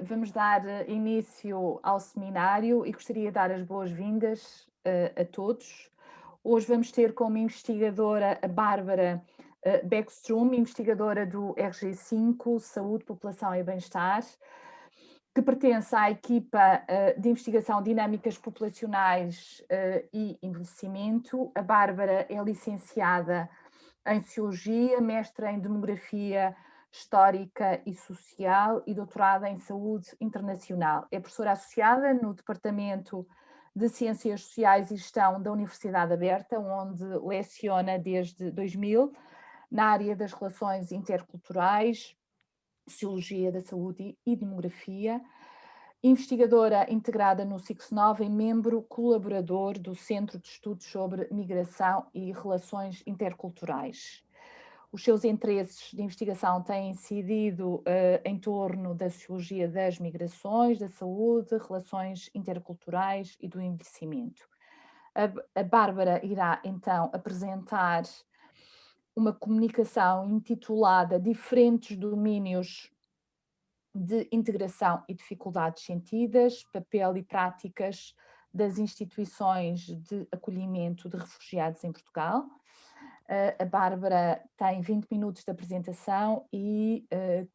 Vamos dar início ao seminário e gostaria de dar as boas-vindas a todos. Hoje vamos ter como investigadora a Bárbara Beckstrom, investigadora do RG5, Saúde, População e Bem-Estar, que pertence à equipa de investigação Dinâmicas Populacionais e Envelhecimento. A Bárbara é licenciada em Sociologia, mestra em Demografia Histórica e Social e doutorada em Saúde Internacional. É professora associada no Departamento de Ciências Sociais e Gestão da Universidade Aberta, onde leciona desde 2000, na área das relações interculturais, Sociologia da Saúde e Demografia, investigadora integrada no CICS9 e membro colaborador do Centro de Estudos sobre Migração e Relações Interculturais. Os seus interesses de investigação têm incidido em torno da sociologia das migrações, da saúde, relações interculturais e do envelhecimento. A Bárbara irá então apresentar uma comunicação intitulada Diferentes Domínios de Integração e Dificuldades Sentidas, Papel e Práticas das Instituições de Acolhimento de Refugiados em Portugal. A Bárbara tem 20 minutos de apresentação e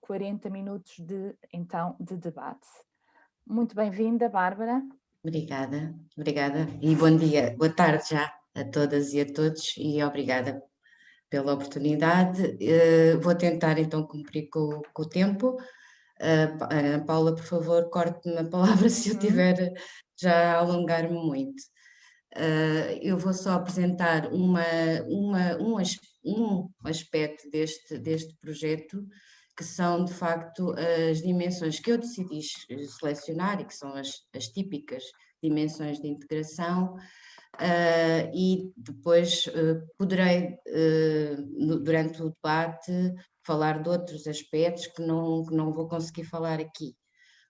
40 minutos de debate. Muito bem-vinda, Bárbara. Obrigada e bom dia, boa tarde já a todas e a todos e obrigada pela oportunidade. Vou tentar então cumprir com o tempo. Ana Paula, por favor, corte-me a palavra se eu tiver já a alongar-me muito. Eu vou só apresentar um aspecto deste projeto, que são de facto as dimensões que eu decidi selecionar e que são as típicas dimensões de integração, e depois poderei, durante o debate, falar de outros aspectos que não vou conseguir falar aqui.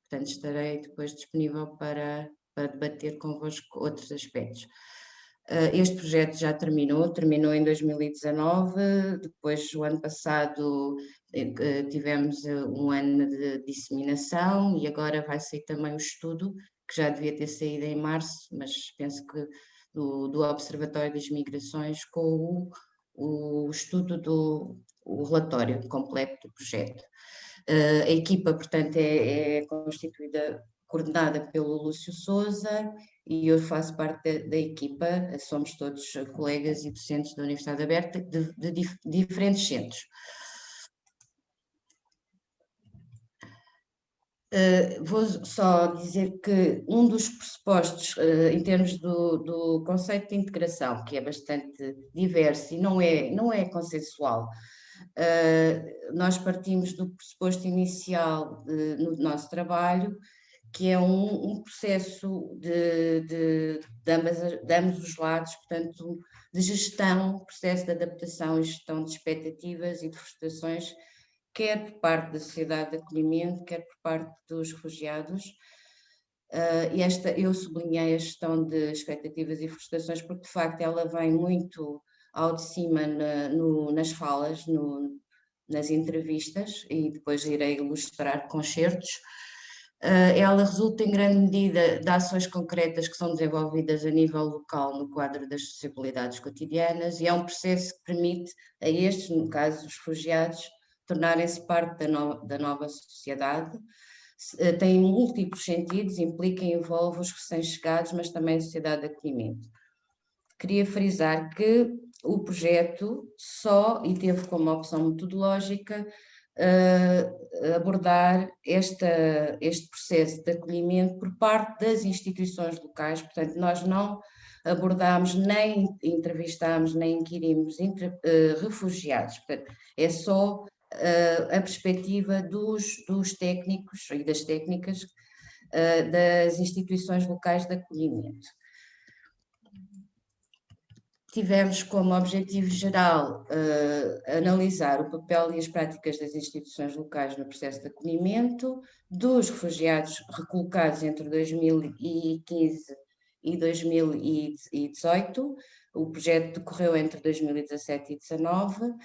Portanto, estarei depois disponível para debater convosco outros aspectos. Este projeto já terminou em 2019, depois o ano passado tivemos um ano de disseminação e agora vai sair também o estudo, que já devia ter saído em março, mas penso que do Observatório das Migrações, com o estudo o relatório completo do projeto. A equipa, portanto, é constituída, coordenada pelo Lúcio Sousa, e eu faço parte da equipa, somos todos colegas e docentes da Universidade Aberta de diferentes centros. Vou só dizer que um dos pressupostos, em termos do conceito de integração, que é bastante diverso e não é consensual, nós partimos do pressuposto inicial no nosso trabalho, que é um processo de ambos os lados, portanto, de gestão, processo de adaptação e gestão de expectativas e de frustrações, quer por parte da sociedade de acolhimento, quer por parte dos refugiados. Eu sublinhei a gestão de expectativas e frustrações porque, de facto, ela vem muito ao de cima nas falas, nas entrevistas, e depois irei ilustrar com certos. Ela resulta em grande medida de ações concretas que são desenvolvidas a nível local no quadro das sociabilidades cotidianas, e é um processo que permite a estes, no caso os refugiados, tornarem-se parte da nova sociedade. Tem múltiplos sentidos, implica e envolve os recém-chegados, mas também a sociedade de acolhimento. Queria frisar que o projeto e teve como opção metodológica abordar este processo de acolhimento por parte das instituições locais. Portanto, nós não abordámos, nem entrevistámos, nem inquirimos refugiados. Portanto, é só a perspectiva dos técnicos e das técnicas das instituições locais de acolhimento. Tivemos como objetivo geral analisar o papel e as práticas das instituições locais no processo de acolhimento dos refugiados recolocados entre 2015 e 2018. O projeto decorreu entre 2017 e 2019.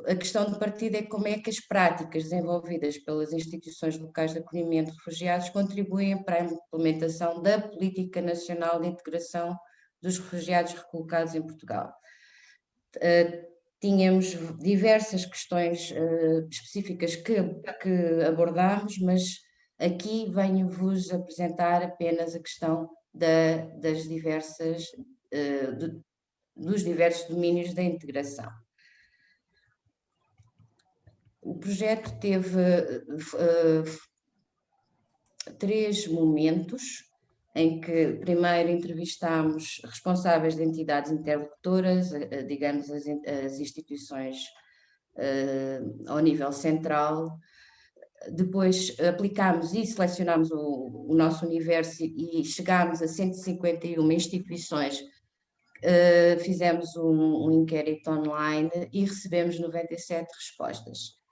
a questão de partida é como é que as práticas desenvolvidas pelas instituições locais de acolhimento de refugiados contribuem para a implementação da Política Nacional de Integração dos Refugiados Recolocados em Portugal. Tínhamos diversas questões específicas que abordámos, mas aqui venho-vos apresentar apenas a questão dos diversos domínios da integração. O projeto teve 3 momentos, em que primeiro entrevistámos responsáveis de entidades interlocutoras, digamos as instituições ao nível central. Depois aplicámos e selecionámos o nosso universo e chegámos a 151 instituições. Fizemos um inquérito online e recebemos 97 respostas.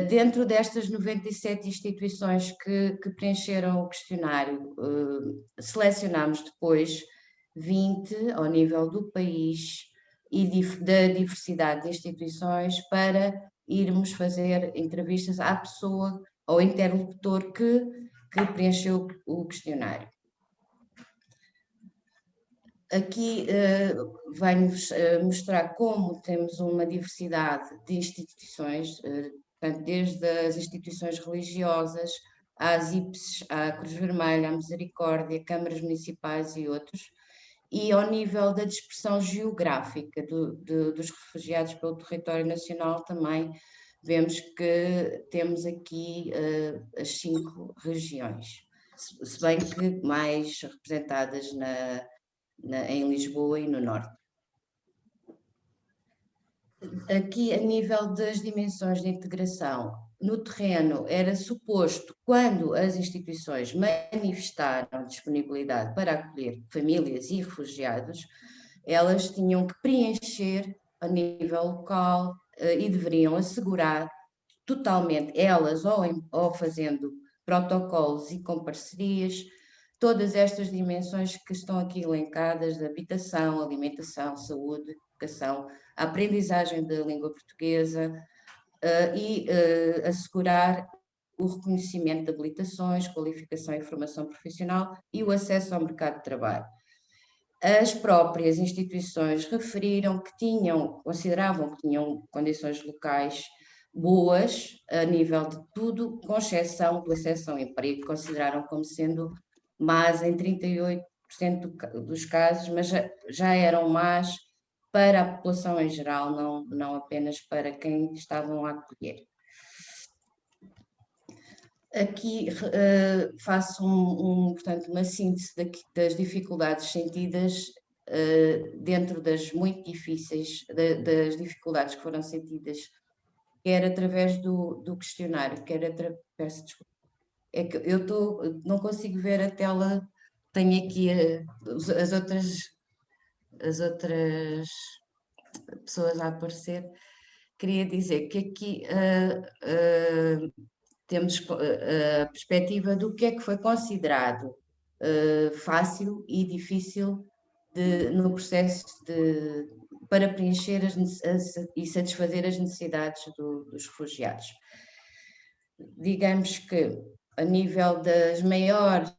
Dentro destas 97 instituições que preencheram o questionário, selecionámos depois 20 ao nível do país e da diversidade de instituições para irmos fazer entrevistas à pessoa, ao interlocutor que preencheu o questionário. Aqui venho-vos mostrar como temos uma diversidade de instituições, portanto, desde as instituições religiosas, às IPSs, à Cruz Vermelha, à Misericórdia, câmaras municipais e outros, e ao nível da dispersão geográfica dos refugiados pelo território nacional também vemos que temos aqui as 5 regiões, se bem que mais representadas em Lisboa e no Norte. Aqui, a nível das dimensões de integração, no terreno era suposto, quando as instituições manifestaram disponibilidade para acolher famílias e refugiados, elas tinham que preencher a nível local e deveriam assegurar totalmente, elas ou fazendo protocolos e com parcerias, todas estas dimensões que estão aqui elencadas de habitação, alimentação, saúde, educação, a aprendizagem da língua portuguesa e assegurar o reconhecimento de habilitações, qualificação e formação profissional e o acesso ao mercado de trabalho. As próprias instituições referiram que consideravam que tinham condições locais boas a nível de tudo, com exceção do acesso ao emprego, consideraram como sendo más em 38% dos casos, mas já eram más para a população em geral, não apenas para quem estavam a acolher. Aqui faço portanto, uma síntese das dificuldades sentidas dentro das muito difíceis, das dificuldades que foram sentidas, quer através do questionário, peço desculpa, é que eu não consigo ver a tela, tenho aqui as outras pessoas a aparecer. Queria dizer que aqui temos a perspectiva do que é que foi considerado fácil e difícil no processo para preencher e satisfazer as necessidades dos refugiados. Digamos que a nível das maiores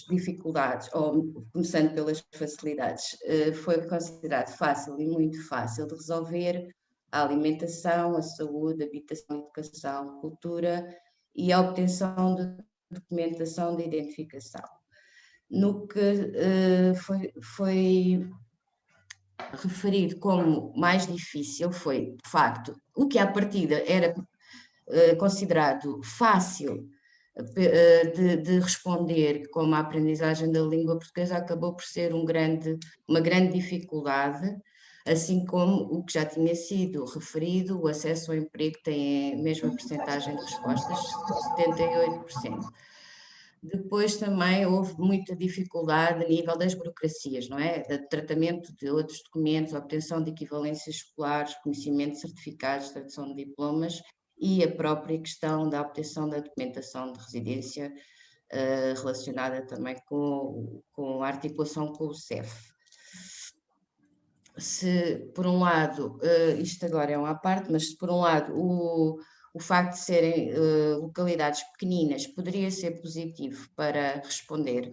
dificuldades, ou começando pelas facilidades, foi considerado fácil e muito fácil de resolver a alimentação, a saúde, a habitação, a educação, a cultura e a obtenção de documentação de identificação. No que foi referido como mais difícil foi, de facto, o que à partida era considerado fácil de responder, como a aprendizagem da língua portuguesa, acabou por ser uma grande dificuldade, assim como o que já tinha sido referido, o acesso ao emprego tem a mesma percentagem de respostas, 78%. Depois também houve muita dificuldade a nível das burocracias, não é? De tratamento de outros documentos, obtenção de equivalências escolares, conhecimento de certificados, tradução de diplomas e a própria questão da obtenção da documentação de residência relacionada também com a articulação com o CEF. se por um lado, isto agora é uma à parte, mas se por um lado o facto de serem localidades pequeninas poderia ser positivo para responder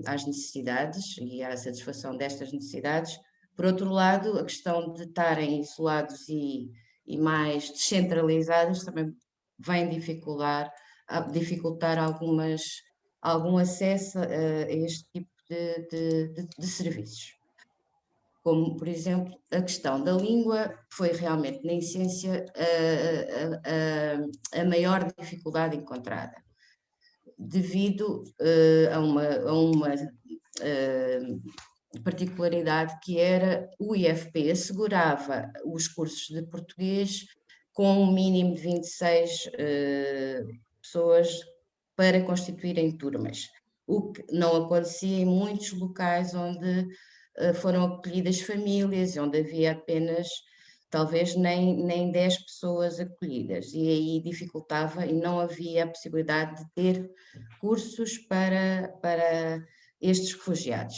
às necessidades e à satisfação destas necessidades, por outro lado, a questão de estarem isolados e mais descentralizados também vem dificultar algum acesso a este tipo de serviços. Como, por exemplo, a questão da língua foi realmente, na essência, a maior dificuldade encontrada, devido a uma particularidade que era o IFP assegurava os cursos de português com um mínimo de 26 pessoas para constituírem turmas, o que não acontecia em muitos locais onde foram acolhidas famílias, onde havia apenas, talvez nem 10 pessoas acolhidas, e aí dificultava e não havia a possibilidade de ter cursos para estes refugiados.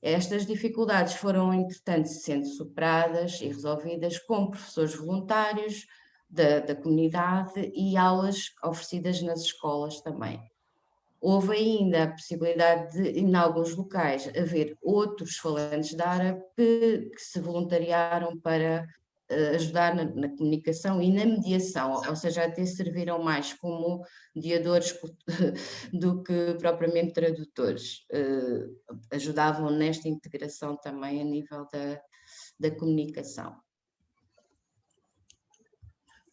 Estas dificuldades foram, entretanto, sendo superadas e resolvidas com professores voluntários da comunidade e aulas oferecidas nas escolas também. Houve ainda a possibilidade de, em alguns locais, haver outros falantes de árabe que se voluntariaram para ajudar na comunicação e na mediação, ou seja, até serviram mais como mediadores do que propriamente tradutores. Ajudavam nesta integração também a nível da comunicação.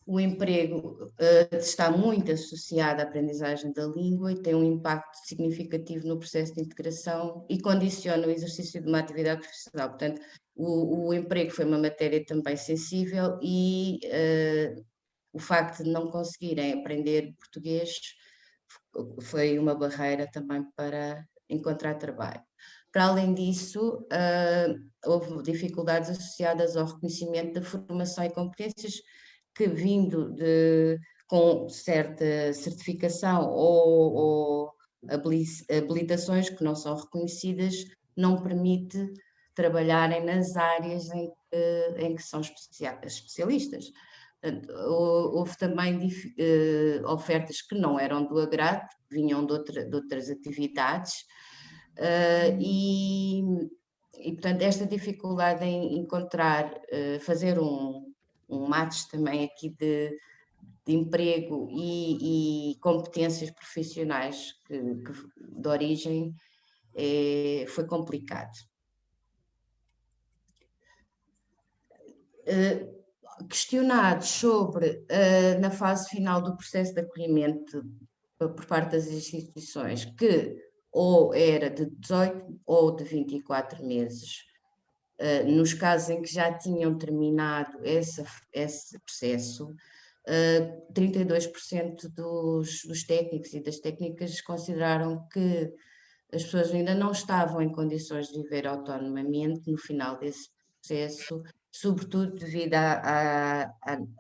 O emprego está muito associado à aprendizagem da língua e tem um impacto significativo no processo de integração e condiciona o exercício de uma atividade profissional. Portanto, o emprego foi uma matéria também sensível e o facto de não conseguirem aprender português foi uma barreira também para encontrar trabalho. Para além disso, houve dificuldades associadas ao reconhecimento da formação e competências que, vindo com certa certificação ou habilitações que não são reconhecidas, não permite trabalharem nas áreas em que são especialistas. Houve também ofertas que não eram do agrado, vinham de outras atividades, portanto, esta dificuldade em encontrar, fazer um match também aqui de emprego e competências profissionais de origem foi complicado. Questionados sobre, na fase final do processo de acolhimento por parte das instituições, que ou era de 18 ou de 24 meses, nos casos em que já tinham terminado esse processo, 32% dos técnicos e das técnicas consideraram que as pessoas ainda não estavam em condições de viver autonomamente no final desse processo, sobretudo devido a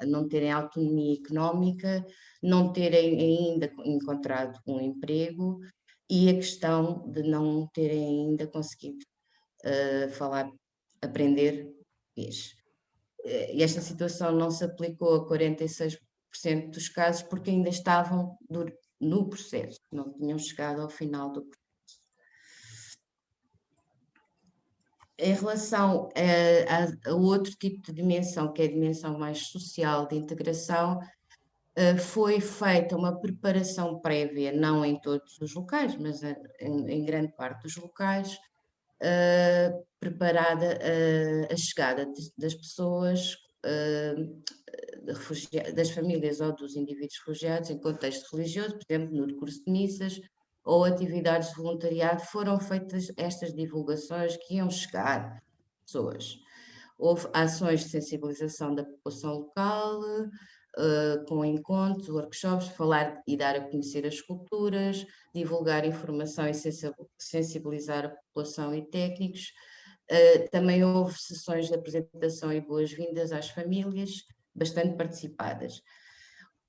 não terem autonomia económica, não terem ainda encontrado um emprego e a questão de não terem ainda conseguido aprender português. E esta situação não se aplicou a 46% dos casos porque ainda estavam no processo, não tinham chegado ao final do processo. Em relação a outro tipo de dimensão, que é a dimensão mais social de integração, foi feita uma preparação prévia, não em todos os locais, mas em grande parte dos locais, preparada a chegada das pessoas, das famílias ou dos indivíduos refugiados em contexto religioso, por exemplo, no decurso de missas ou atividades de voluntariado, foram feitas estas divulgações que iam chegar às pessoas. Houve ações de sensibilização da população local, com encontros, workshops, falar e dar a conhecer as culturas, divulgar informação e sensibilizar a população e técnicos. Também houve sessões de apresentação e boas-vindas às famílias, bastante participadas.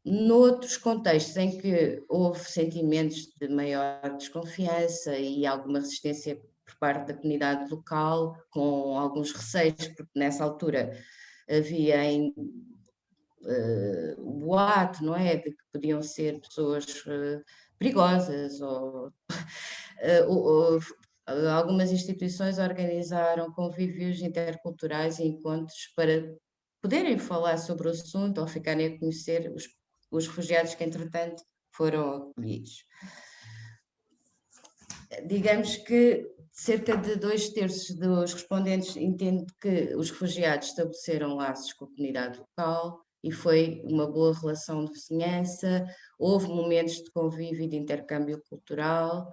Noutros contextos em que houve sentimentos de maior desconfiança e alguma resistência por parte da comunidade local, com alguns receios, porque nessa altura havia o boato, não é, de que podiam ser pessoas perigosas, ou algumas instituições organizaram convívios interculturais e encontros para poderem falar sobre o assunto ou ficarem a conhecer os refugiados que, entretanto, foram acolhidos. Digamos que cerca de 2/3 dos respondentes entendem que os refugiados estabeleceram laços com a comunidade local e foi uma boa relação de vizinhança, houve momentos de convívio e de intercâmbio cultural,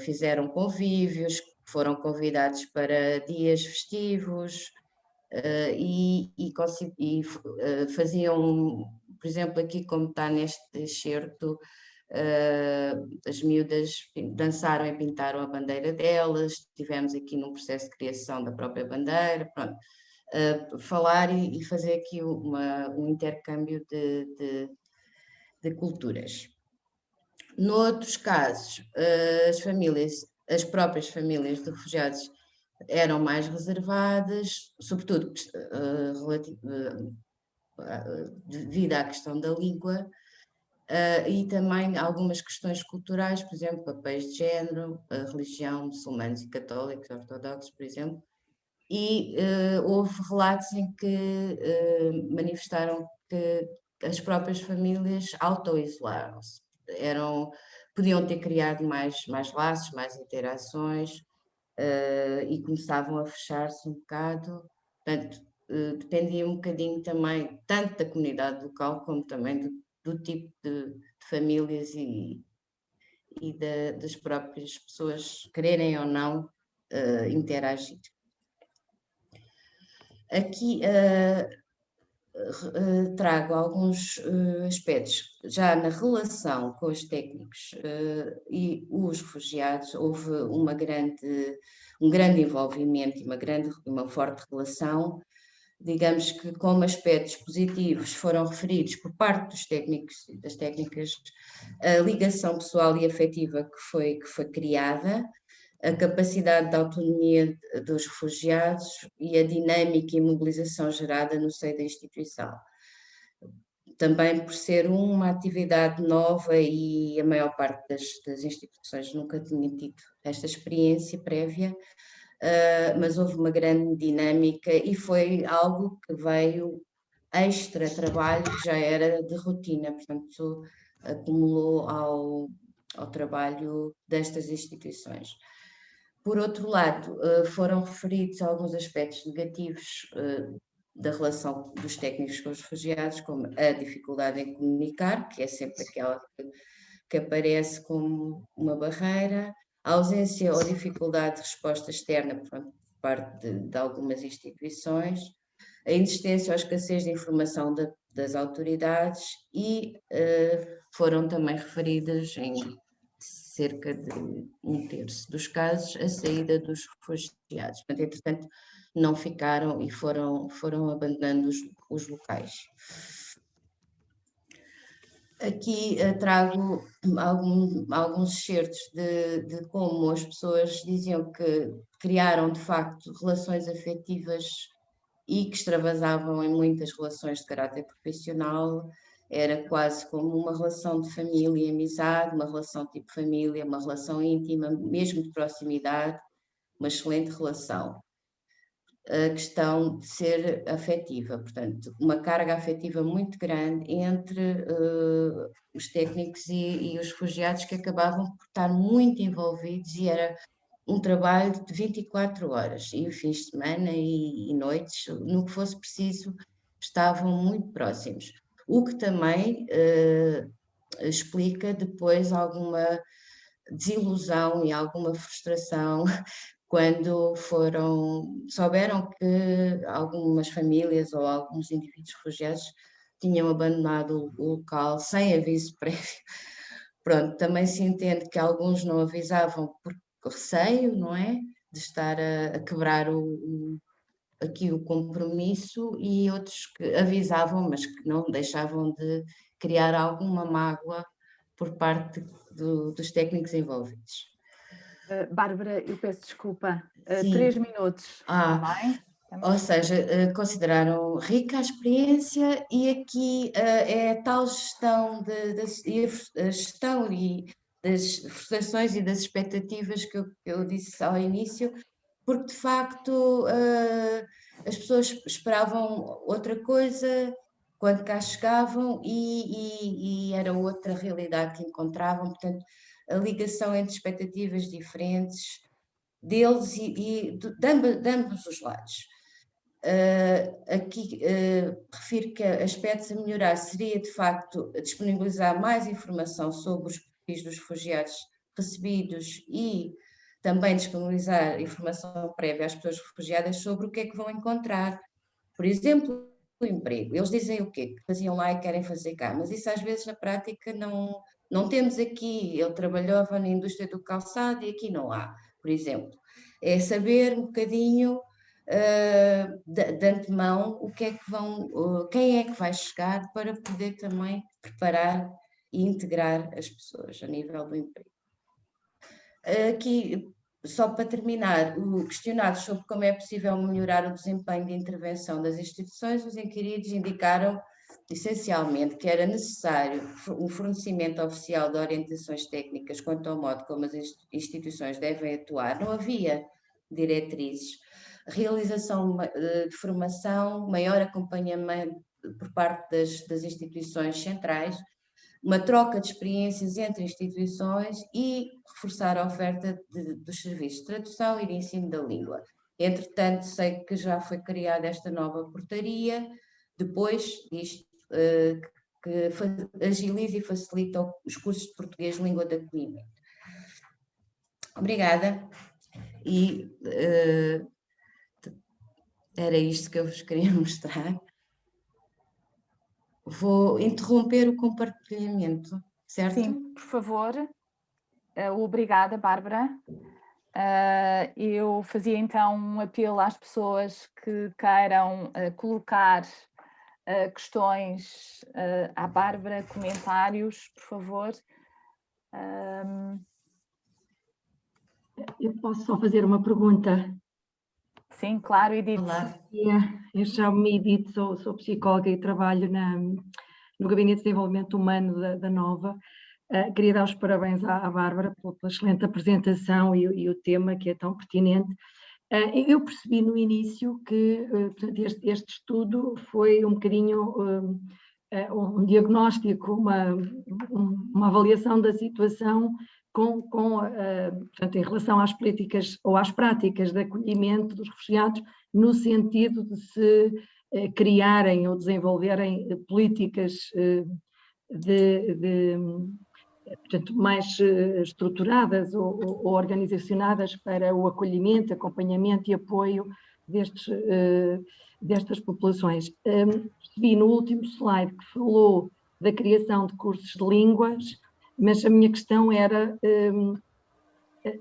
fizeram convívios, foram convidados para dias festivos e faziam, por exemplo, aqui como está neste excerto, as miúdas dançaram e pintaram a bandeira delas, estivemos aqui num processo de criação da própria bandeira, pronto. Falar e fazer aqui um intercâmbio de culturas. Noutros casos, as próprias famílias de refugiados eram mais reservadas, sobretudo devido à questão da língua, e também algumas questões culturais, por exemplo, papéis de género, a religião, muçulmanos e católicos, ortodoxos, por exemplo, e houve relatos em que manifestaram que as próprias famílias auto-isolaram-se, podiam ter criado mais laços, mais interações, e começavam a fechar-se um bocado, portanto, dependia um bocadinho também, tanto da comunidade local, como também do tipo de famílias e das próprias pessoas quererem ou não interagir. Aqui trago alguns aspectos. Já na relação com os técnicos e os refugiados, houve um grande envolvimento e uma forte relação. Digamos que como aspectos positivos foram referidos por parte dos técnicos e das técnicas a ligação pessoal e afetiva que foi criada, a capacidade de autonomia dos refugiados e a dinâmica e mobilização gerada no seio da instituição. Também por ser uma atividade nova e a maior parte das instituições nunca tinha tido esta experiência prévia, mas houve uma grande dinâmica e foi algo que veio extra trabalho que já era de rotina, portanto acumulou ao trabalho destas instituições. Por outro lado, foram referidos alguns aspectos negativos da relação dos técnicos com os refugiados, como a dificuldade em comunicar, que é sempre aquela que aparece como uma barreira, a ausência ou dificuldade de resposta externa por parte de algumas instituições, a inexistência ou escassez de informação das autoridades e foram também referidas em cerca de 1/3 dos casos a saída dos refugiados. Portanto, entretanto, não ficaram e foram abandonando os locais. Aqui trago alguns excertos de como as pessoas diziam que criaram, de facto, relações afetivas e que extravasavam em muitas relações de caráter profissional. Era quase como uma relação de família e amizade, uma relação tipo família, uma relação íntima, mesmo de proximidade, uma excelente relação. A questão de ser afetiva, portanto, uma carga afetiva muito grande entre os técnicos e os refugiados, que acabavam por estar muito envolvidos, e era um trabalho de 24 horas, e fins de semana e noites, no que fosse preciso, estavam muito próximos. O que também explica depois alguma desilusão e alguma frustração quando souberam que algumas famílias ou alguns indivíduos refugiados tinham abandonado o local sem aviso prévio. Pronto, também se entende que alguns não avisavam por receio, não é? De estar a quebrar aqui o compromisso, e outros que avisavam, mas que não deixavam de criar alguma mágoa por parte dos técnicos envolvidos. Bárbara, eu peço desculpa, Sim. 3 minutos, está bem? Ou seja, consideraram rica a experiência e aqui é a tal gestão, a gestão e das frustrações e das expectativas que eu disse ao início, porque de facto as pessoas esperavam outra coisa quando cá chegavam e era outra realidade que encontravam, portanto a ligação entre expectativas diferentes deles e de ambos os lados. Aqui refiro que aspectos a melhorar seria de facto disponibilizar mais informação sobre os perfis dos refugiados recebidos e também disponibilizar informação prévia às pessoas refugiadas sobre o que é que vão encontrar. Por exemplo, o emprego. Eles dizem o quê? Que faziam lá e querem fazer cá, mas isso às vezes na prática não temos aqui. Ele trabalhava na indústria do calçado e aqui não há, por exemplo. É saber um bocadinho de antemão o que é que quem é que vai chegar para poder também preparar e integrar as pessoas a nível do emprego. Aqui, só para terminar, questionados sobre como é possível melhorar o desempenho de intervenção das instituições, os inquiridos indicaram essencialmente que era necessário um fornecimento oficial de orientações técnicas quanto ao modo como as instituições devem atuar. Não havia diretrizes, realização de formação, maior acompanhamento por parte das instituições centrais, uma troca de experiências entre instituições e reforçar a oferta dos serviços de tradução e de ensino da língua. Entretanto, sei que já foi criada esta nova portaria, depois disto, que agiliza e facilita os cursos de português língua de acolhimento. Obrigada. E era isto que eu vos queria mostrar. Vou interromper o compartilhamento, certo? Sim, por favor. Obrigada, Bárbara. Eu fazia então um apelo às pessoas que queiram colocar questões à Bárbara, comentários, por favor. Eu posso só fazer uma pergunta? Sim, claro, Edith. Olá. Eu chamo-me Edith, sou psicóloga e trabalho no Gabinete de Desenvolvimento Humano da Nova. Queria dar os parabéns à Bárbara pela excelente apresentação e o tema que é tão pertinente. Eu percebi no início que portanto, este estudo foi um bocadinho um diagnóstico, uma avaliação da situação portanto, em relação às políticas ou às práticas de acolhimento dos refugiados, no sentido de se criarem ou desenvolverem políticas portanto, mais estruturadas ou organizacionadas para o acolhimento, acompanhamento e apoio destas populações. Percebi no último slide que falou da criação de cursos de línguas, mas a minha questão era,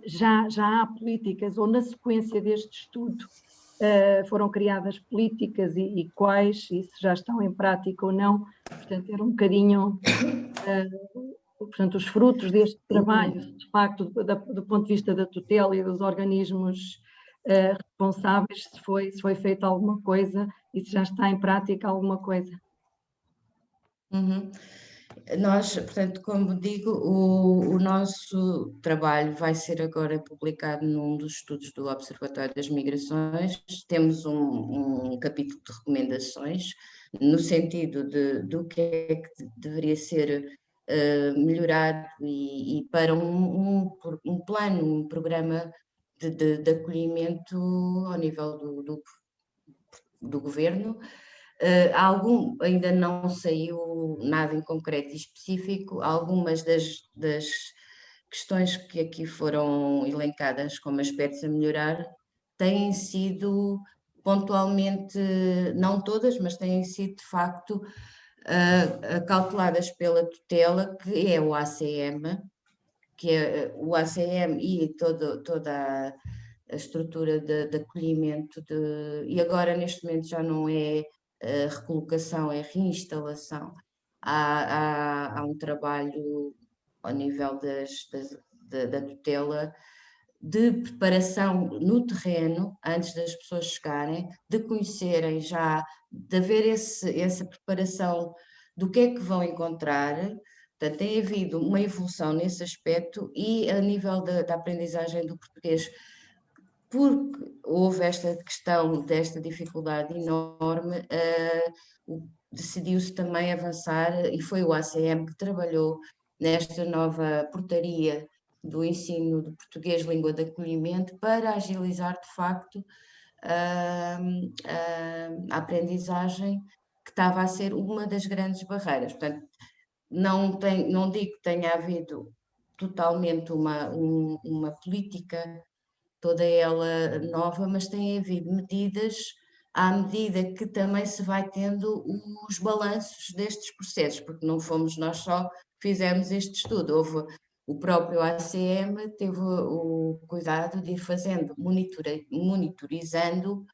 já há políticas, ou na sequência deste estudo, foram criadas políticas e quais, e se já estão em prática ou não, portanto era um bocadinho, portanto os frutos deste trabalho, de facto do ponto de vista da tutela e dos organismos responsáveis, se foi feita alguma coisa e se já está em prática alguma coisa. Uhum. Nós, portanto, como digo, o nosso trabalho vai ser agora publicado num dos estudos do Observatório das Migrações. Temos um capítulo de recomendações, no sentido do que é que deveria ser melhorado e para um plano, um programa de acolhimento ao nível do governo. Ainda não saiu nada em concreto e específico. Algumas das questões que aqui foram elencadas como aspectos a melhorar têm sido pontualmente, não todas, mas têm sido de facto cauteladas pela tutela, que é o ACM, e toda a estrutura de acolhimento, e agora neste momento já não é recolocação, é reinstalação. Há um trabalho ao nível da tutela de preparação no terreno, antes das pessoas chegarem, de conhecerem já, de haver essa preparação do que é que vão encontrar. Portanto, tem havido uma evolução nesse aspecto e a nível da aprendizagem do português, porque houve esta questão desta dificuldade enorme, decidiu-se também avançar e foi o ACM que trabalhou nesta nova portaria do ensino de português língua de acolhimento para agilizar de facto a aprendizagem, que estava a ser uma das grandes barreiras. Portanto, não digo que tenha havido totalmente uma política toda ela nova, mas tem havido medidas à medida que também se vai tendo os balanços destes processos, porque não fomos nós só que fizemos este estudo, houve o próprio ACM teve o cuidado de ir fazendo, monitorizando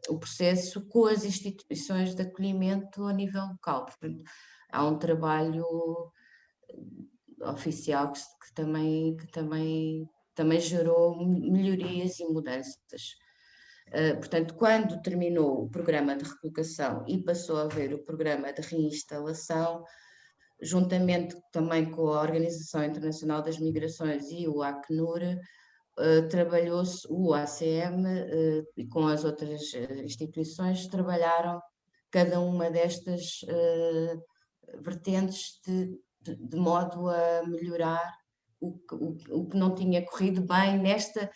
o processo com as instituições de acolhimento a nível local. Portanto, há um trabalho oficial que também gerou melhorias e mudanças. Portanto, quando terminou o programa de recolocação e passou a haver o programa de reinstalação, juntamente também com a Organização Internacional das Migrações e o Acnur, trabalhou-se, o ACM e com as outras instituições trabalharam cada uma destas vertentes de modo a melhorar o que não tinha corrido bem nesta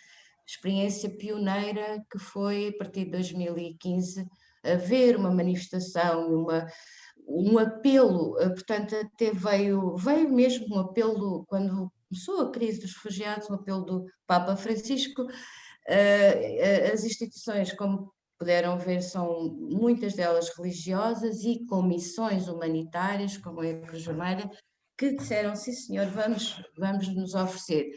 experiência pioneira que foi, a partir de 2015, haver uma manifestação, um apelo, portanto até veio mesmo um apelo, quando começou a crise dos refugiados, um apelo do Papa Francisco. As instituições, como puderam ver, são muitas delas religiosas e com missões humanitárias, como é a Cruz Vermelha, que disseram, sim senhor, vamos nos oferecer.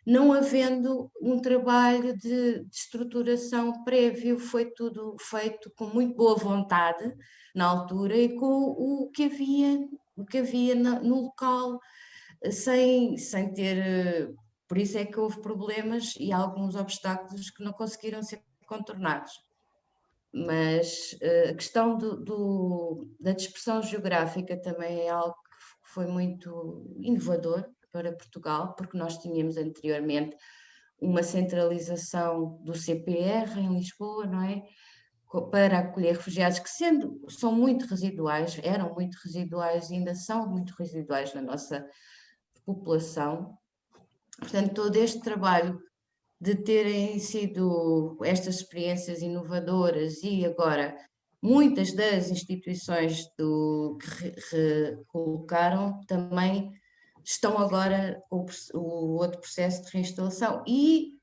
Não havendo um trabalho de estruturação prévio, foi tudo feito com muito boa vontade na altura e com o que havia no local, sem ter... Por isso é que houve problemas e alguns obstáculos que não conseguiram ser contornados. Mas a questão da dispersão geográfica também é algo que foi muito inovador para Portugal, porque nós tínhamos anteriormente uma centralização do CPR em Lisboa, não é? Para acolher refugiados que são muito residuais, eram muito residuais e ainda são muito residuais na nossa população. Portanto, todo este trabalho de terem sido estas experiências inovadoras e agora muitas das instituições que recolocaram também estão agora com o outro processo de reinstalação e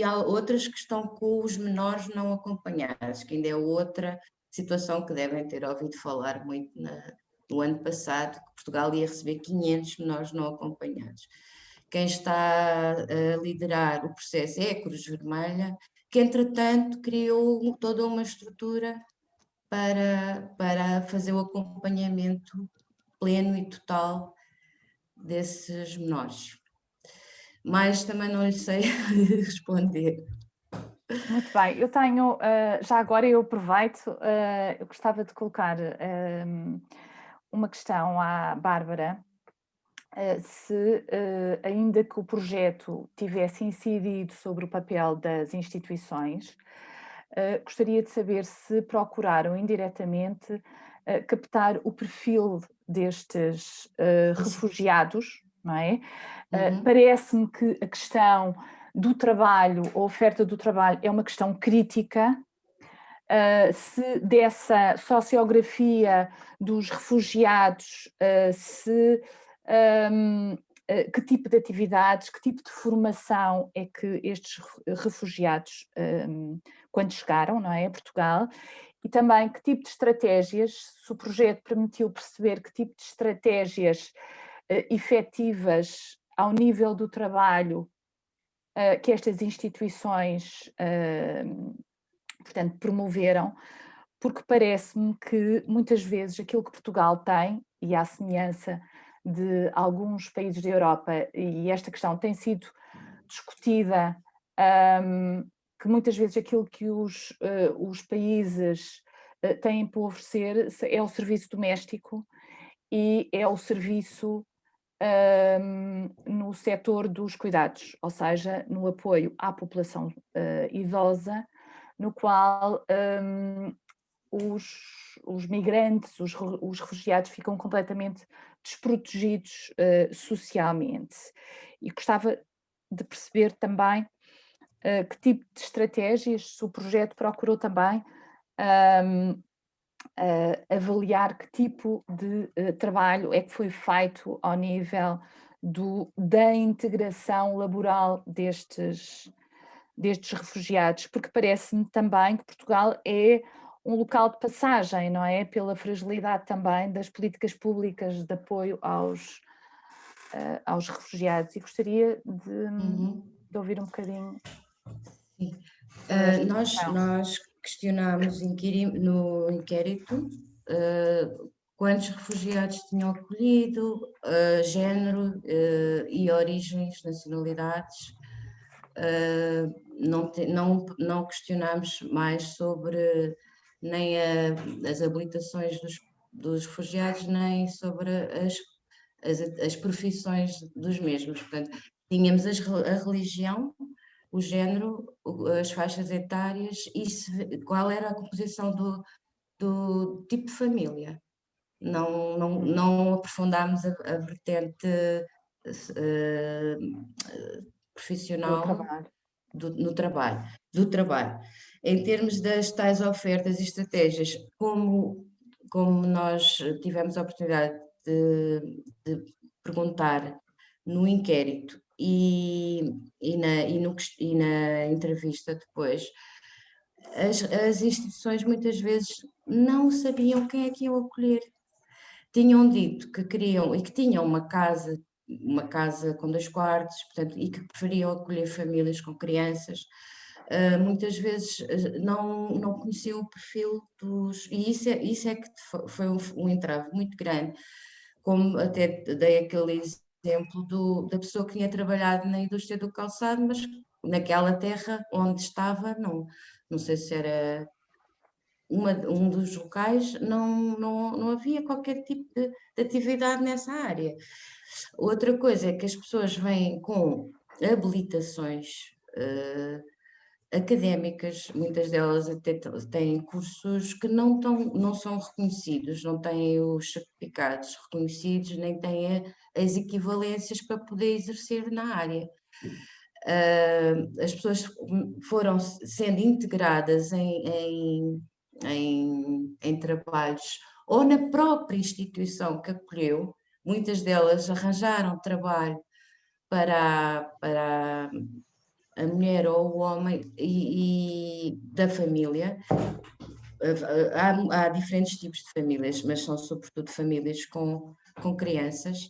há outras que estão com os menores não acompanhados, que ainda é outra situação que devem ter ouvido falar muito no ano passado, que Portugal ia receber 500 menores não acompanhados. Quem está a liderar o processo é a Cruz Vermelha, que entretanto criou toda uma estrutura para fazer o acompanhamento pleno e total desses menores. Mas também não lhe sei responder. Muito bem, eu tenho, já agora eu aproveito, eu gostava de colocar uma questão à Bárbara, se ainda que o projeto tivesse incidido sobre o papel das instituições, gostaria de saber se procuraram indiretamente captar o perfil destes refugiados, não é? Parece-me que a questão do trabalho, a oferta do trabalho é uma questão crítica. Se dessa sociografia dos refugiados, que tipo de atividades, que tipo de formação é que estes refugiados, quando chegaram, não é, a Portugal, e também que tipo de estratégias, se o projeto permitiu perceber que tipo de estratégias efetivas ao nível do trabalho que estas instituições, portanto, promoveram, porque parece-me que muitas vezes aquilo que Portugal tem, e à semelhança de alguns países da Europa, e esta questão tem sido discutida, que muitas vezes aquilo que os países têm para oferecer é o serviço doméstico e é o serviço no setor dos cuidados, ou seja, no apoio à população idosa, no qual os migrantes, os refugiados ficam completamente desprotegidos socialmente. E gostava de perceber também que tipo de estratégias, se o projeto procurou também avaliar que tipo de trabalho é que foi feito ao nível da integração laboral destes refugiados, porque parece-me também que Portugal é um local de passagem, não é? Pela fragilidade também das políticas públicas de apoio aos refugiados, e gostaria de ouvir um bocadinho. Sim. sobre esta questão. Nós questionámos no inquérito quantos refugiados tinham acolhido, género e origens, nacionalidades. Não questionámos mais sobre nem as habilitações dos refugiados, nem sobre as profissões dos mesmos. Portanto, tínhamos a religião, o género, as faixas etárias e qual era a composição do tipo de família. Não aprofundámos a vertente profissional do trabalho. Em termos das tais ofertas e estratégias, como nós tivemos a oportunidade de perguntar no inquérito e na entrevista depois, as instituições muitas vezes não sabiam quem é que iam acolher. Tinham dito que queriam e que tinham uma casa com 2 quartos, portanto, e que preferiam acolher famílias com crianças. Muitas vezes não conheciam o perfil e isso é que foi um entrave muito grande, como até dei aquele exemplo da pessoa que tinha trabalhado na indústria do calçado, mas naquela terra onde estava, não sei se era um dos locais, não havia qualquer tipo de atividade nessa área. Outra coisa é que as pessoas vêm com habilitações académicas, muitas delas até têm cursos que não são reconhecidos, não têm os certificados reconhecidos, nem têm as equivalências para poder exercer na área. As pessoas foram sendo integradas em trabalhos ou na própria instituição que acolheu, muitas delas arranjaram trabalho para a mulher ou o homem e da família. Há diferentes tipos de famílias, mas são sobretudo famílias com crianças,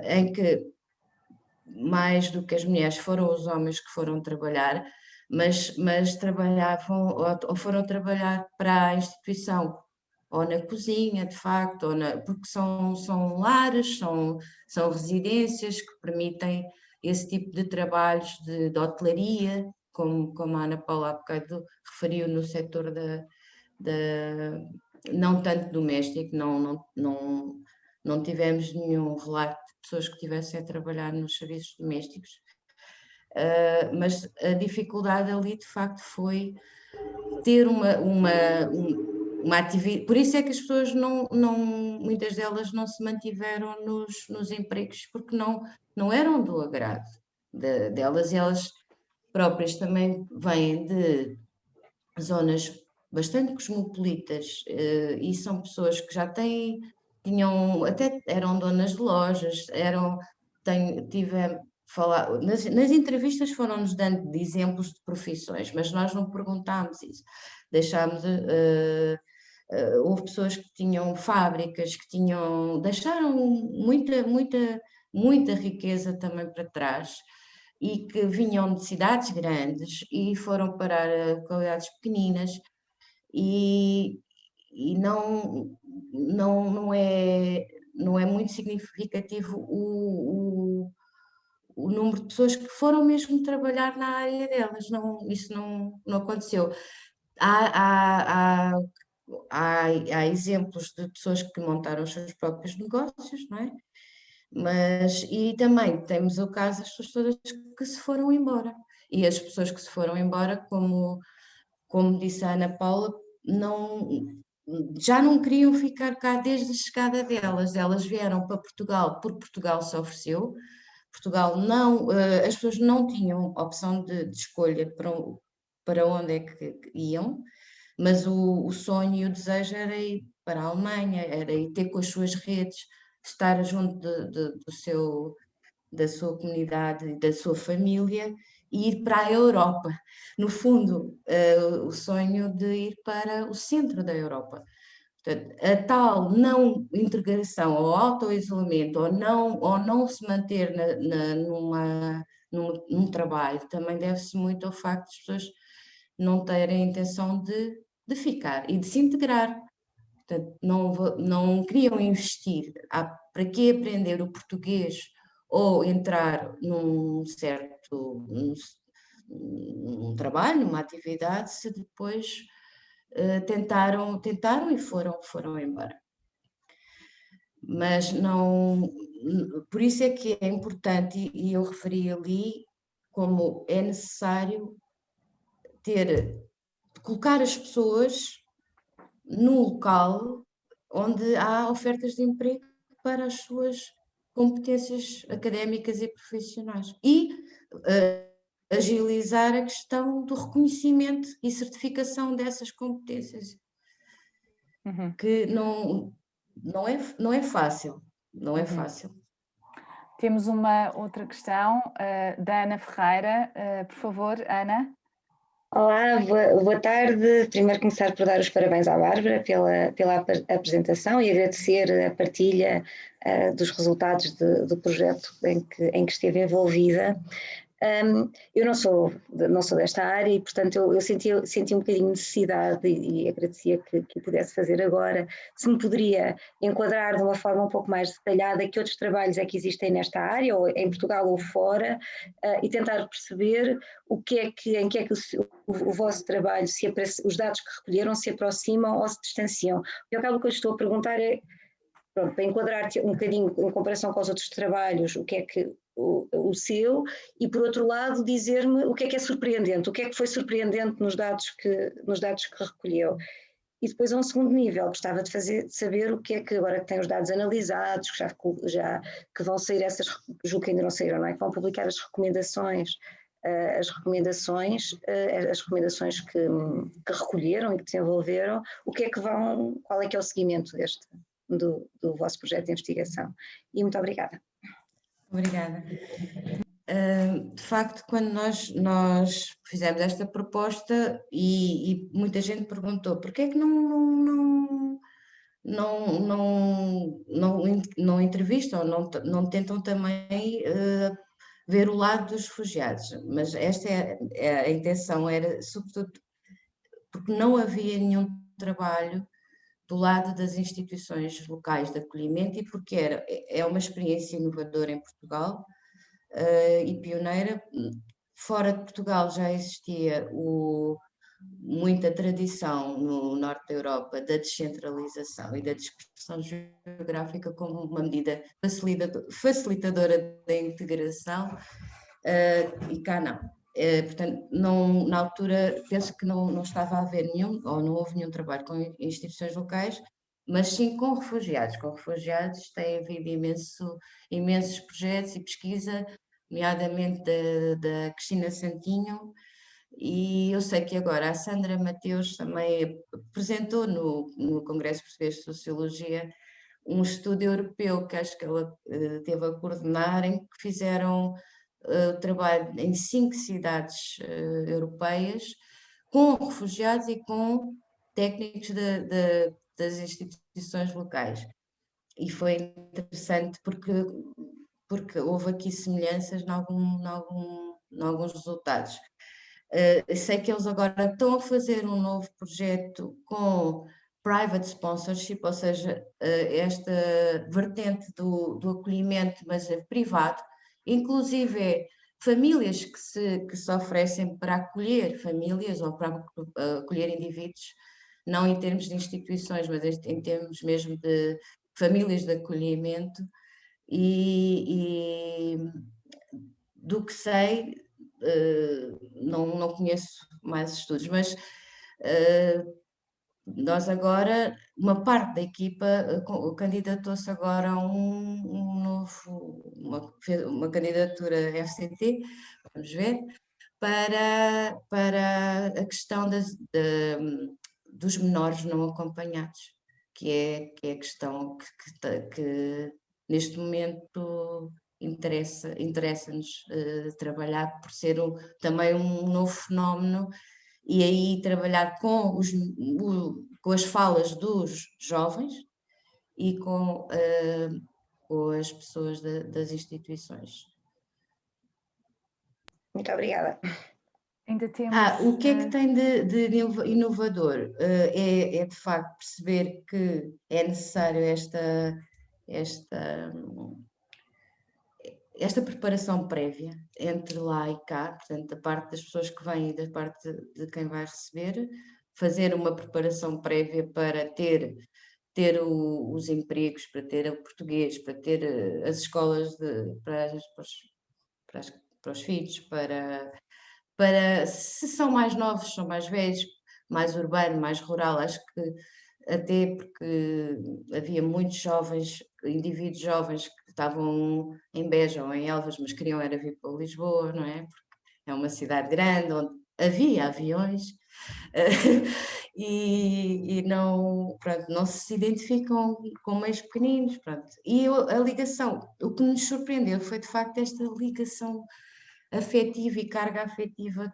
em que mais do que as mulheres foram os homens que foram trabalhar, mas trabalhavam ou foram trabalhar para a instituição, ou na cozinha, de facto, porque são lares, são residências que permitem esse tipo de trabalhos de hotelaria, como a Ana Paula há bocado referiu no setor não tanto doméstico, não tivemos nenhum relato de pessoas que estivessem a trabalhar nos serviços domésticos, mas a dificuldade ali de facto foi ter uma atividade, por isso é que as pessoas muitas delas não se mantiveram nos empregos, porque não eram do agrado delas, e elas próprias também vêm de zonas bastante cosmopolitas, e são pessoas que já até eram donas de lojas, nas entrevistas foram-nos dando de exemplos de profissões, mas nós não perguntámos isso, houve pessoas que tinham fábricas, deixaram muita riqueza também para trás, e que vinham de cidades grandes e foram parar a localidades pequeninas, e não não é muito significativo o número de pessoas que foram mesmo trabalhar na área delas, isso não aconteceu. Há exemplos de pessoas que montaram os seus próprios negócios, não é? E também temos o caso das pessoas todas que se foram embora. E as pessoas que se foram embora, como disse a Ana Paula, já não queriam ficar cá desde a chegada delas. Elas vieram para Portugal porque Portugal se ofereceu. Portugal não, as pessoas não tinham opção de escolha para onde é que iam, mas o sonho e o desejo era ir para a Alemanha, era ir ter com as suas redes, estar junto da sua comunidade e da sua família e ir para a Europa. No fundo, o sonho de ir para o centro da Europa. Portanto, a tal não integração ou auto-isolamento ou não se manter num trabalho também deve-se muito ao facto de as pessoas não terem a intenção de ficar e de se integrar. Portanto, não queriam investir. Para que aprender o português ou entrar num certo um trabalho, numa atividade, se depois tentaram e foram embora. Mas não, por isso é que é importante, e eu referi ali, como é necessário colocar as pessoas no local onde há ofertas de emprego para as suas competências académicas e profissionais. E agilizar a questão do reconhecimento e certificação dessas competências. Que não é fácil, não é fácil. Temos uma outra questão da Ana Ferreira. Por favor, Ana. Olá, boa tarde. Primeiro começar por dar os parabéns à Bárbara pela apresentação e agradecer a partilha dos resultados do projeto em que esteve envolvida. Eu não sou desta área e, portanto, eu senti um bocadinho necessidade e agradecia que pudesse fazer agora. Se me poderia enquadrar de uma forma um pouco mais detalhada que outros trabalhos é que existem nesta área, ou em Portugal ou fora, e tentar perceber em que é que o vosso trabalho, os dados que recolheram se aproximam ou se distanciam. E ao cabo que eu estou a perguntar é, pronto, para enquadrar-te um bocadinho em comparação com os outros trabalhos, o que é que o seu, e por outro lado dizer-me o que é surpreendente, o que é que foi surpreendente nos dados que recolheu. E depois a um segundo nível, gostava de saber o que é que agora que tem os dados analisados, que vão sair julgo que ainda não saíram, não é? Que vão publicar as recomendações que recolheram e que desenvolveram, qual é que é o seguimento do vosso projeto de investigação. E muito obrigada. Obrigada. De facto, quando nós fizemos esta proposta e muita gente perguntou porquê é que não entrevistam, não tentam também ver o lado dos refugiados, mas esta a intenção era sobretudo porque não havia nenhum trabalho do lado das instituições locais de acolhimento e porque é uma experiência inovadora em Portugal e pioneira. Fora de Portugal já existia muita tradição no norte da Europa da descentralização e da dispersão geográfica como uma medida facilitadora da integração e cá não. Portanto, na altura penso que não estava a haver ou não houve nenhum trabalho com instituições locais, mas sim com refugiados. Com refugiados tem havido imensos projetos e pesquisa, nomeadamente da Cristina Santinho, e eu sei que agora a Sandra Mateus também apresentou no Congresso Português de Sociologia um estudo europeu que acho que ela teve a coordenar, em que fizeram trabalho em 5 cidades europeias com refugiados e com técnicos das instituições locais. E foi interessante porque houve aqui semelhanças em alguns resultados. Sei que eles agora estão a fazer um novo projeto com private sponsorship, ou seja, esta vertente do acolhimento, mas é privado, inclusive famílias que se oferecem para acolher famílias ou para acolher indivíduos, não em termos de instituições, mas em termos mesmo de famílias de acolhimento, e do que sei, não conheço mais estudos, mas nós agora, uma parte da equipa candidatou-se agora a uma candidatura FCT, vamos ver, para a questão dos menores não acompanhados, que é a questão que neste momento interessa-nos trabalhar por ser também um novo fenómeno, e aí trabalhar com as falas dos jovens e com as pessoas das instituições. Muito obrigada. Ainda temos... o que é que tem de inovador? É de facto perceber que é necessário esta preparação prévia entre lá e cá, portanto, da parte das pessoas que vêm e da parte de quem vai receber, fazer uma preparação prévia para ter os empregos, para ter o português, para ter as escolas para os filhos, para se são mais novos, são mais velhos, mais urbano, mais rural, acho que até porque havia muitos jovens, indivíduos jovens que estavam em Beja ou em Elvas, mas queriam era vir para Lisboa, não é? Porque é uma cidade grande onde havia aviões e não, pronto, não se identificam com meios pequeninos, pronto. E a ligação, o que nos surpreendeu foi de facto esta ligação afetiva e carga afetiva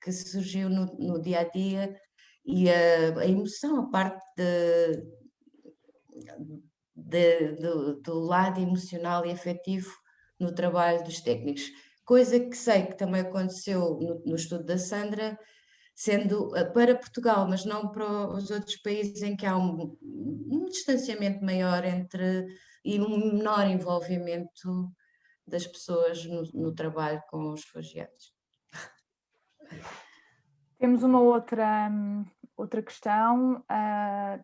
que surgiu no dia a dia, e a emoção, a parte do lado emocional e afetivo no trabalho dos técnicos. Coisa que sei que também aconteceu no estudo da Sandra, sendo para Portugal, mas não para os outros países em que há um distanciamento maior e um menor envolvimento das pessoas no trabalho com os refugiados. Temos uma outra questão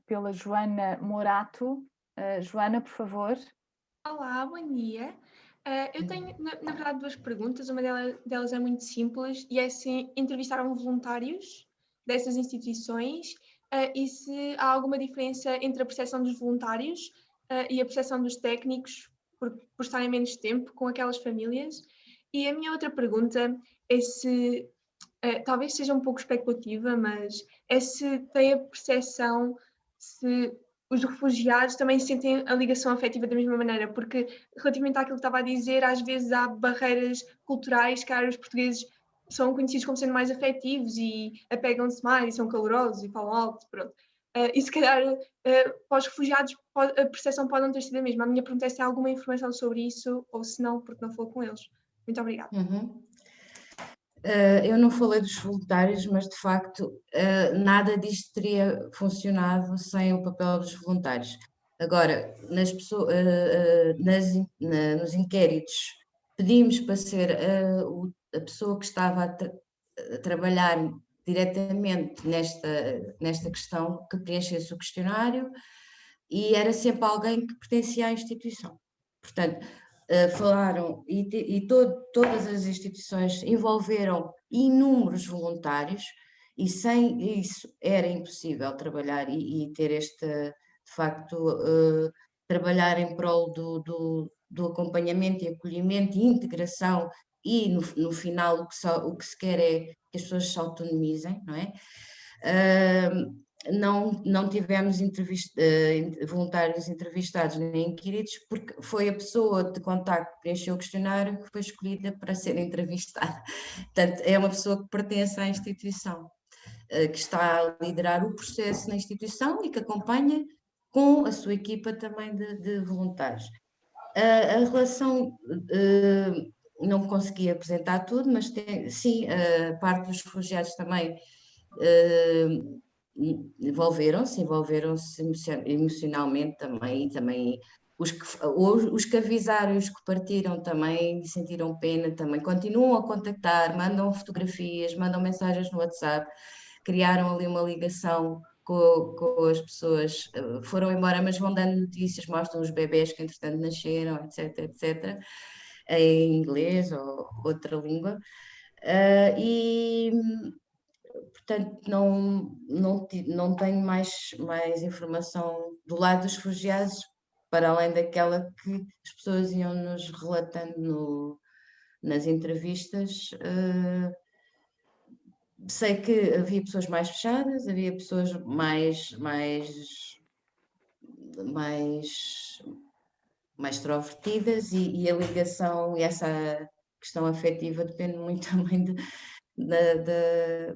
pela Joana Morato. Joana, por favor. Olá, bom dia. Eu tenho, na verdade, duas perguntas. Uma delas é muito simples e é se entrevistaram voluntários dessas instituições e se há alguma diferença entre a percepção dos voluntários e a percepção dos técnicos por estarem menos tempo com aquelas famílias. E a minha outra pergunta é se, talvez seja um pouco especulativa, mas é se tem a percepção se os refugiados também sentem a ligação afetiva da mesma maneira, porque relativamente àquilo que estava a dizer, às vezes há barreiras culturais que os portugueses são conhecidos como sendo mais afetivos e apegam-se mais e são calorosos e falam alto, pronto. E se calhar para os refugiados a percepção pode não ter sido a mesma. A minha pergunta é se há alguma informação sobre isso ou se não, porque não falou com eles. Muito obrigada. Eu não falei dos voluntários, mas de facto nada disto teria funcionado sem o papel dos voluntários. Agora, nos inquéritos, pedimos para ser a pessoa que estava a trabalhar diretamente nesta questão, que preenchesse o questionário, e era sempre alguém que pertencia à instituição. Portanto, falaram e todas as instituições envolveram inúmeros voluntários, e sem isso era impossível trabalhar e ter de facto, trabalhar em prol do acompanhamento e acolhimento e integração, e no final o que se quer é que as pessoas se autonomizem, não é? Não tivemos voluntários entrevistados nem inquiridos, porque foi a pessoa de contacto que preencheu o questionário que foi escolhida para ser entrevistada. Portanto, é uma pessoa que pertence à instituição, que está a liderar o processo na instituição e que acompanha com a sua equipa também de voluntários. A relação, não consegui apresentar tudo, mas sim, a parte dos refugiados também envolveram-se emocionalmente também, e também os que avisaram e os que partiram também sentiram pena, também continuam a contactar, mandam fotografias, mandam mensagens no WhatsApp, criaram ali uma ligação com as pessoas, foram embora, mas vão dando notícias, mostram os bebés que entretanto nasceram, etc, etc, em inglês ou outra língua. E portanto não tenho mais informação do lado dos refugiados, para além daquela que as pessoas iam nos relatando nas entrevistas. Sei que havia pessoas mais fechadas, havia pessoas mais extrovertidas, e a ligação e essa questão afetiva depende muito também da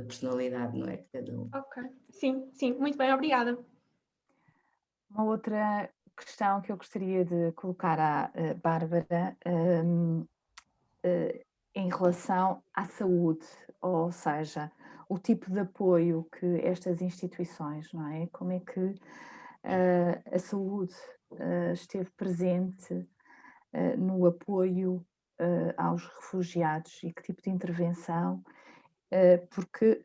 personalidade, não é? De cada um. Ok, sim, muito bem, obrigada. Uma outra questão que eu gostaria de colocar à Bárbara em relação à saúde, ou seja, o tipo de apoio que estas instituições, não é? Como é que a saúde esteve presente no apoio aos refugiados, e que tipo de intervenção, porque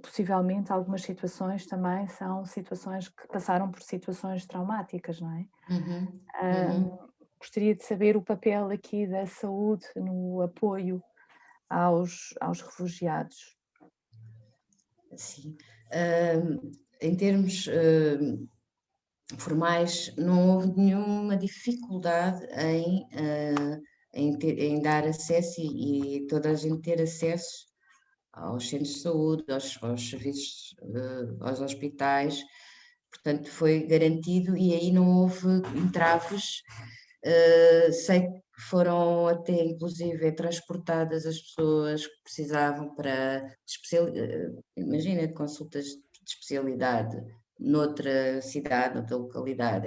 possivelmente algumas situações também são situações que passaram por situações traumáticas, não é? Gostaria de saber o papel aqui da saúde no apoio aos refugiados. Sim. Em termos formais, não houve nenhuma dificuldade em dar acesso e toda a gente ter acesso aos centros de saúde, aos serviços, aos hospitais. Portanto, foi garantido e aí não houve entraves. Sei que foram até, inclusive, transportadas as pessoas que precisavam para, imagina, consultas de especialidade noutra cidade, noutra localidade.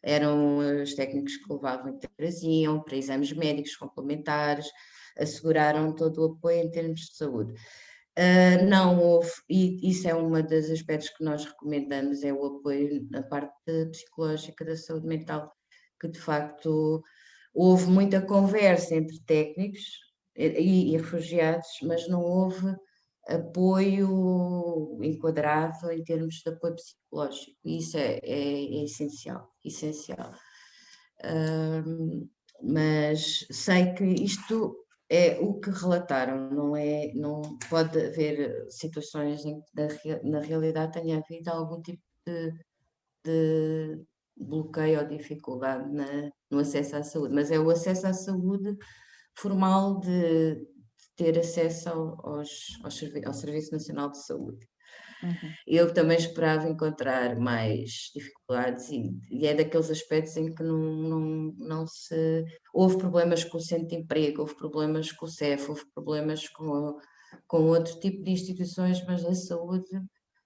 Eram os técnicos que levavam e traziam para exames médicos complementares, asseguraram todo o apoio em termos de saúde. Não houve, e isso é um dos aspectos que nós recomendamos, é o apoio na parte psicológica da saúde mental, que de facto houve muita conversa entre técnicos e refugiados, mas não houve apoio enquadrado em termos de apoio psicológico, e isso é essencial. Mas sei que isto é o que relataram, não pode haver situações em que na realidade tenha havido algum tipo de bloqueio ou dificuldade no acesso à saúde, mas é o acesso à saúde formal de ter acesso ao Serviço Nacional de Saúde. Eu também esperava encontrar mais dificuldades, e é daqueles aspectos em que não se... Houve problemas com o centro de emprego, houve problemas com o CEF, houve problemas com outro tipo de instituições, mas a saúde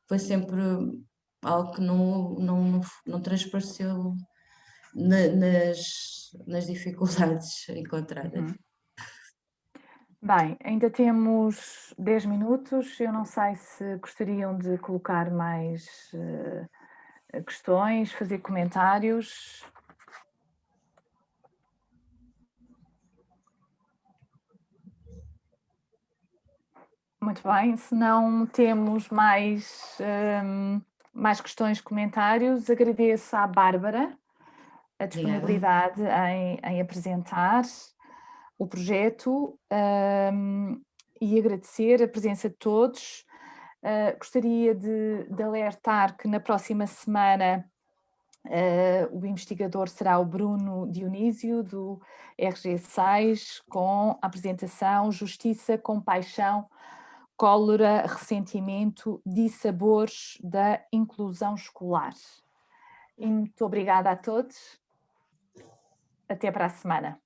foi sempre algo que não transpareceu nas dificuldades encontradas. Bem, ainda temos 10 minutos. Eu não sei se gostariam de colocar mais questões, fazer comentários. Muito bem, se não temos mais questões, comentários, agradeço à Bárbara a disponibilidade em apresentar o projeto e agradecer a presença de todos. Gostaria de alertar que na próxima semana o investigador será o Bruno Dionísio, do RG6, com a apresentação Justiça, Compaixão, Cólera, Ressentimento, Dissabores da Inclusão Escolar. E muito obrigada a todos. Até para a semana.